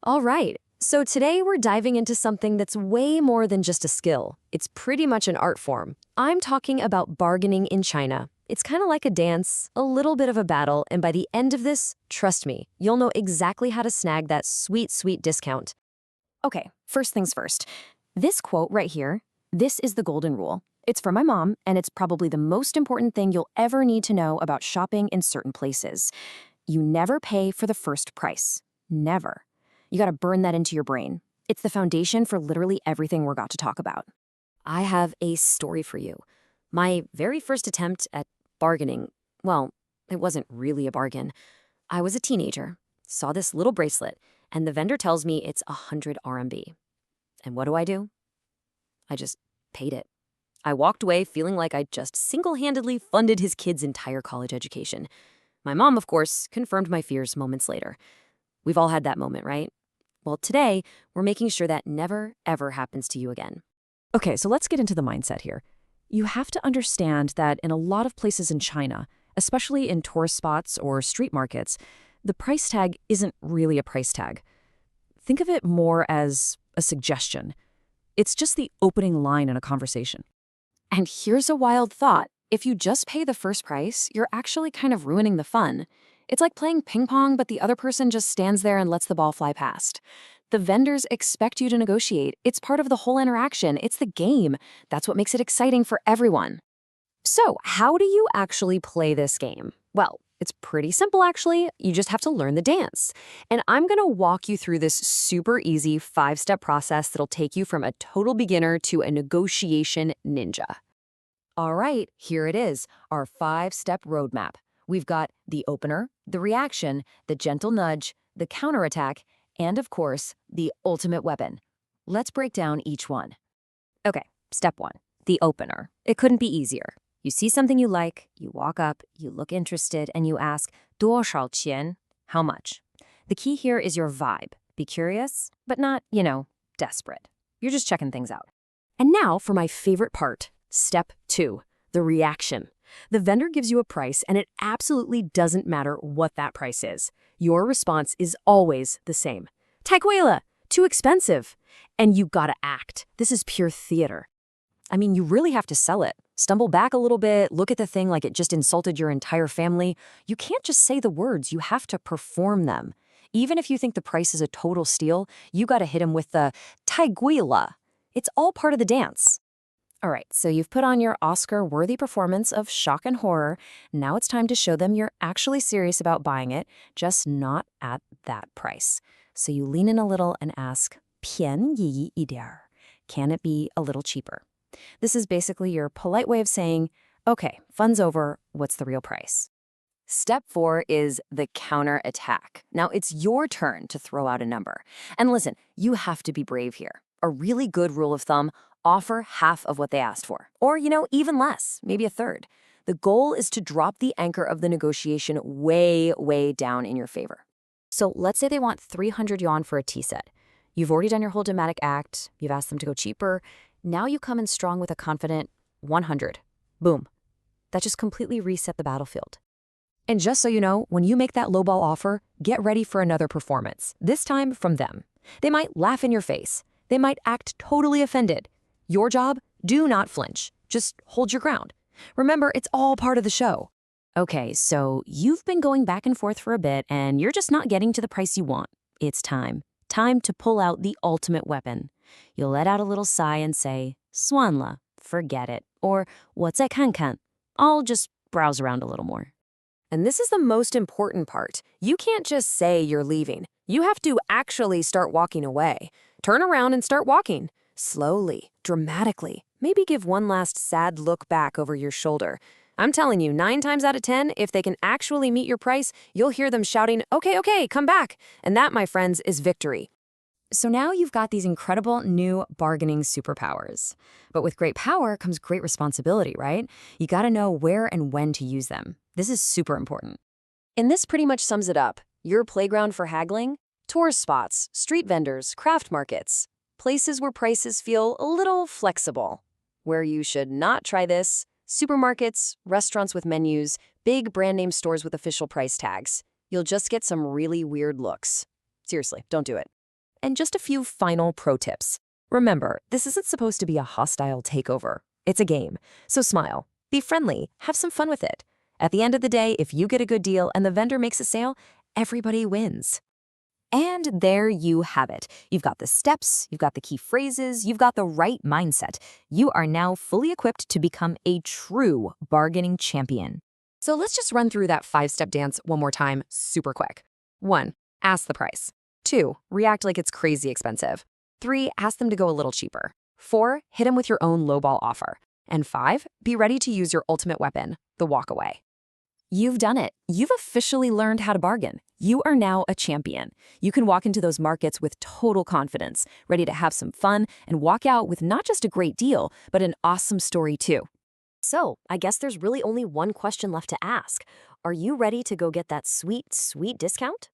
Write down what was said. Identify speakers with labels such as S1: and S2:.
S1: All right, so today we're diving into something that's way more than just a skill. It's pretty much an art form. I'm talking about bargaining in China. It's kind of like a dance, a little bit of a battle, and by the end of this, trust me, you'll know exactly how to snag that sweet, sweet discount.
S2: Okay, first things first. This quote right here, this is the golden rule. It's from my mom, and it's probably the most important thing you'll ever need to know about shopping in certain places. You never pay for the first price. Never. You gotta burn that into your brain. It's the foundation for literally everything we're about to talk about.
S1: I have a story for you. My very first attempt at bargaining, well, it wasn't really a bargain. I was a teenager, saw this little bracelet, and the vendor tells me it's 100 RMB. And what do? I just paid it. I walked away feeling like I just single-handedly funded his kid's entire college education. My mom, of course, confirmed my fears moments later. We've all had that moment, right? Well, today, we're making sure that never, ever happens to you again.
S2: Okay, so let's get into the mindset here. You have to understand that in a lot of places in China, especially in tourist spots or street markets, the price tag isn't really a price tag. Think of it more as a suggestion. It's just the opening line in a conversation.
S1: And here's a wild thought. If you just pay the first price, you're actually kind of ruining the fun. It's like playing ping pong, but the other person just stands there and lets the ball fly past. The vendors expect you to negotiate. It's part of the whole interaction. It's the game. That's what makes it exciting for everyone. So, how do you actually play this game? Well, it's pretty simple, actually. You just have to learn the dance. And I'm going to walk you through this super easy 5-step process that'll take you from a total beginner to a negotiation ninja. All right, here it is, our 5-step roadmap. We've got the opener, the reaction, the gentle nudge, the counterattack, and of course, the ultimate weapon. Let's break down each one. Okay, step 1, the opener. It couldn't be easier. You see something you like, you walk up, you look interested, and you ask, 多少钱? How much? The key here is your vibe. Be curious, but not, desperate. You're just checking things out. And now for my favorite part, step 2, the reaction. The vendor gives you a price, and it absolutely doesn't matter what that price is. Your response is always the same. 太贵了, too expensive. And you gotta act. This is pure theater. I mean, you really have to sell it. Stumble back a little bit, look at the thing like it just insulted your entire family. You can't just say the words, you have to perform them. Even if you think the price is a total steal, you gotta hit him with the 太贵了. It's all part of the dance. All right, so you've put on your Oscar-worthy performance of shock and horror. Now it's time to show them you're actually serious about buying it, just not at that price. So you lean in a little and ask, 便宜一点儿. Can it be a little cheaper? This is basically your polite way of saying, okay, fun's over, what's the real price? Step 4 is the counterattack. Now it's your turn to throw out a number. And listen, you have to be brave here. A really good rule of thumb, offer half of what they asked for. Or, even less, maybe a third. The goal is to drop the anchor of the negotiation way, way down in your favor. So let's say they want 300 yuan for a tea set. You've already done your whole dramatic act. You've asked them to go cheaper. Now you come in strong with a confident 100. Boom. That just completely reset the battlefield. And just so you know, when you make that lowball offer, get ready for another performance, this time from them. They might laugh in your face. They might act totally offended. Your job? Do not flinch. Just hold your ground. Remember, it's all part of the show. Okay, so you've been going back and forth for a bit, and you're just not getting to the price you want. It's time. Time to pull out the ultimate weapon. You'll let out a little sigh and say, 算了, forget it. Or, 我再看看. I'll just browse around a little more. And this is the most important part. You can't just say you're leaving. You have to actually start walking away. Turn around and start walking. Slowly, dramatically. Maybe give one last sad look back over your shoulder. I'm telling you, 9 times out of 10, if they can actually meet your price, you'll hear them shouting, okay, come back. And that, my friends, is victory. So now you've got these incredible new bargaining superpowers. But with great power comes great responsibility, right? You gotta know where and when to use them. This is super important. And this pretty much sums it up. Your playground for haggling? Tourist spots, street vendors, craft markets. Places where prices feel a little flexible. Where you should not try this, supermarkets, restaurants with menus, big brand name stores with official price tags. You'll just get some really weird looks. Seriously, don't do it.
S2: And just a few final pro tips. Remember, this isn't supposed to be a hostile takeover. It's a game. So smile, be friendly, have some fun with it. At the end of the day, if you get a good deal and the vendor makes a sale, everybody wins. And there you have it. You've got the steps, you've got the key phrases, you've got the right mindset. You are now fully equipped to become a true bargaining champion.
S1: So let's just run through that 5-step dance one more time, super quick. 1. Ask the price. 2. React like it's crazy expensive. 3. Ask them to go a little cheaper. 4. Hit them with your own lowball offer. And 5. Be ready to use your ultimate weapon, the walk away.
S2: You've done it. You've officially learned how to bargain. You are now a champion. You can walk into those markets with total confidence, ready to have some fun and walk out with not just a great deal, but an awesome story too. So, I guess there's really only one question left to ask. Are you ready to go get that sweet, sweet discount?